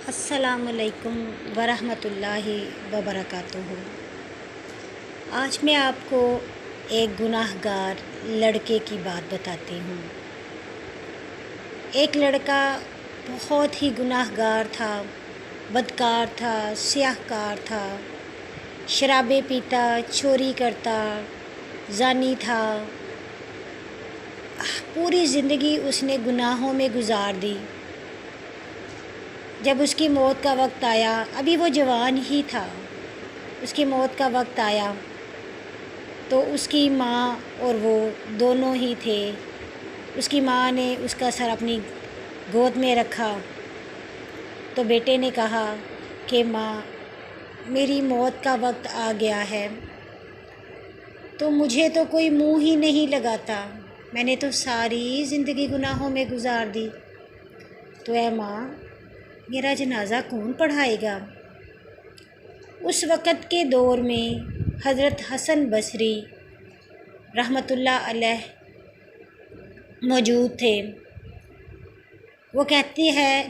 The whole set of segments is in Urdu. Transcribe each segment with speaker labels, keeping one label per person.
Speaker 1: السلام علیکم ورحمۃ اللہ وبرکاتہ۔ آج میں آپ کو ایک گناہ گار لڑکے کی بات بتاتی ہوں۔ ایک لڑکا بہت ہی گناہ گار تھا، بدکار تھا، سیاہ کار تھا، شرابیں پیتا، چوری کرتا، زانی تھا۔ پوری زندگی اس نے گناہوں میں گزار دی۔ جب اس کی موت کا وقت آیا، ابھی وہ جوان ہی تھا، اس کی موت کا وقت آیا تو اس کی ماں اور وہ دونوں ہی تھے۔ اس کی ماں نے اس کا سر اپنی گود میں رکھا تو بیٹے نے کہا کہ ماں، میری موت کا وقت آ گیا ہے تو مجھے تو کوئی منہ ہی نہیں لگاتا، میں نے تو ساری زندگی گناہوں میں گزار دی، تو اے ماں میرا جنازہ کون پڑھائے گا؟ اس وقت کے دور میں حضرت حسن بصری رحمۃ اللہ علیہ موجود تھے۔ وہ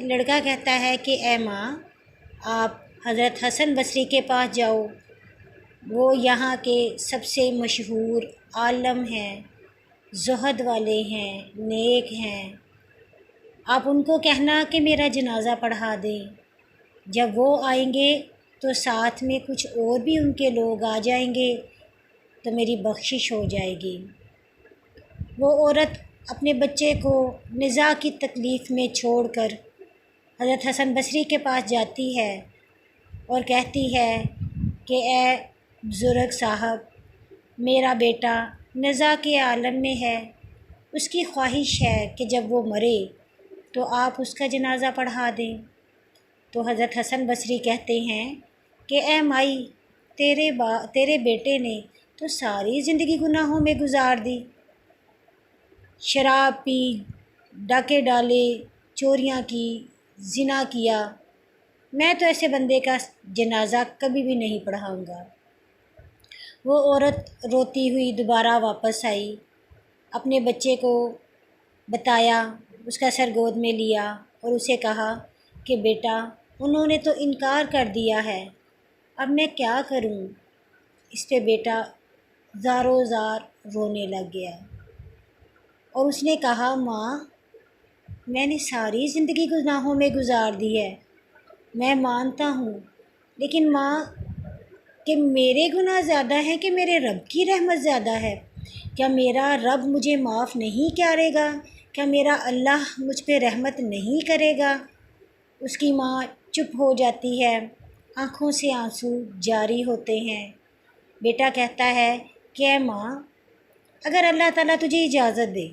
Speaker 1: لڑکا کہتا ہے کہ اے ماں، آپ حضرت حسن بصری کے پاس جاؤ، وہ یہاں کے سب سے مشہور عالم ہیں، زہد والے ہیں، نیک ہیں، آپ ان کو کہنا کہ میرا جنازہ پڑھا دیں۔ جب وہ آئیں گے تو ساتھ میں کچھ اور بھی ان کے لوگ آ جائیں گے تو میری بخشش ہو جائے گی۔ وہ عورت اپنے بچے کو نزاع کی تکلیف میں چھوڑ کر حضرت حسن بصری کے پاس جاتی ہے اور کہتی ہے کہ اے بزرگ صاحب، میرا بیٹا نزاع کے عالم میں ہے، اس کی خواہش ہے کہ جب وہ مرے تو آپ اس کا جنازہ پڑھا دیں۔ تو حضرت حسن بصری کہتے ہیں کہ اے مائی، تیرے بیٹے نے تو ساری زندگی گناہوں میں گزار دی، شراب پی، ڈاکے ڈالے، چوریاں کی، زنا کیا، میں تو ایسے بندے کا جنازہ کبھی بھی نہیں پڑھاؤں گا۔ وہ عورت روتی ہوئی دوبارہ واپس آئی، اپنے بچے کو بتایا، اس کا سر گود میں لیا اور اسے کہا کہ بیٹا، انہوں نے تو انکار کر دیا ہے، اب میں کیا کروں؟ اس پہ بیٹا زاروں زار رونے لگ گیا اور اس نے کہا ماں، میں نے ساری زندگی گناہوں میں گزار دی ہے، میں مانتا ہوں، لیکن ماں کہ میرے گناہ زیادہ ہیں کہ میرے رب کی رحمت زیادہ ہے؟ کیا میرا رب مجھے معاف نہیں کرے گا؟ کیا میرا اللہ مجھ پہ رحمت نہیں کرے گا؟ اس کی ماں چپ ہو جاتی ہے، آنکھوں سے آنسو جاری ہوتے ہیں۔ بیٹا کہتا ہے کہ اے ماں، اگر اللہ تعالیٰ تجھے اجازت دے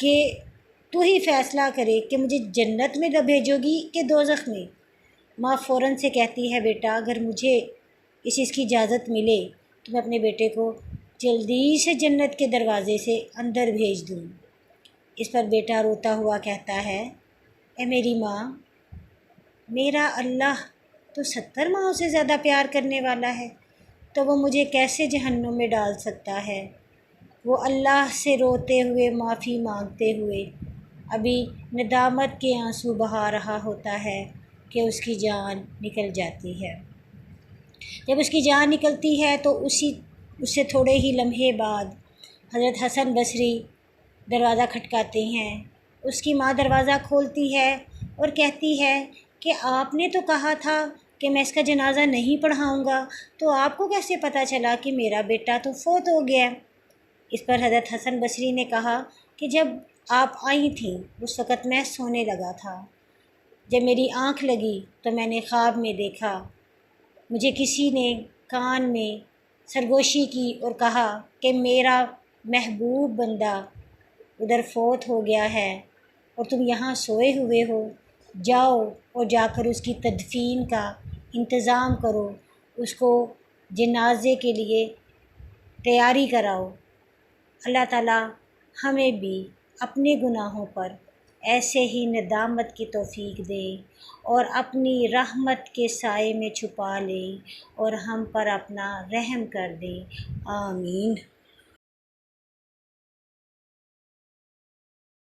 Speaker 1: کہ تو ہی فیصلہ کرے کہ مجھے جنت میں بھیجو گی کہ دوزخ میں، ماں فوراً سے کہتی ہے بیٹا، اگر مجھے اس چیز کی اجازت ملے تو میں اپنے بیٹے کو جلدی سے جنت کے دروازے سے اندر بھیج دوں۔ اس پر بیٹا روتا ہوا کہتا ہے اے میری ماں، میرا اللہ تو 70 ماہوں سے زیادہ پیار کرنے والا ہے، تو وہ مجھے کیسے جہنم میں ڈال سکتا ہے؟ وہ اللہ سے روتے ہوئے، معافی مانگتے ہوئے ابھی ندامت کے آنسو بہا رہا ہوتا ہے کہ اس کی جان نکل جاتی ہے۔ جب اس کی جان نکلتی ہے تو اس سے تھوڑے ہی لمحے بعد حضرت حسن بصری دروازہ کھٹکاتے ہیں۔ اس کی ماں دروازہ کھولتی ہے اور کہتی ہے کہ آپ نے تو کہا تھا کہ میں اس کا جنازہ نہیں پڑھاؤں گا، تو آپ کو کیسے پتہ چلا کہ میرا بیٹا تو فوت ہو گیا؟ اس پر حضرت حسن بصری نے کہا کہ جب آپ آئی تھیں اس وقت میں سونے لگا تھا، جب میری آنکھ لگی تو میں نے خواب میں دیکھا، مجھے کسی نے کان میں سرگوشی کی اور کہا کہ میرا محبوب بندہ ادھر فوت ہو گیا ہے اور تم یہاں سوئے ہوئے ہو، جاؤ اور جا کر اس کی تدفین کا انتظام کرو، اس کو جنازے کے لیے تیاری کراؤ۔ اللہ تعالیٰ ہمیں بھی اپنے گناہوں پر ایسے ہی ندامت کی توفیق دے اور اپنی رحمت کے سائے میں چھپا لے اور ہم پر اپنا رحم کر دے، آمین۔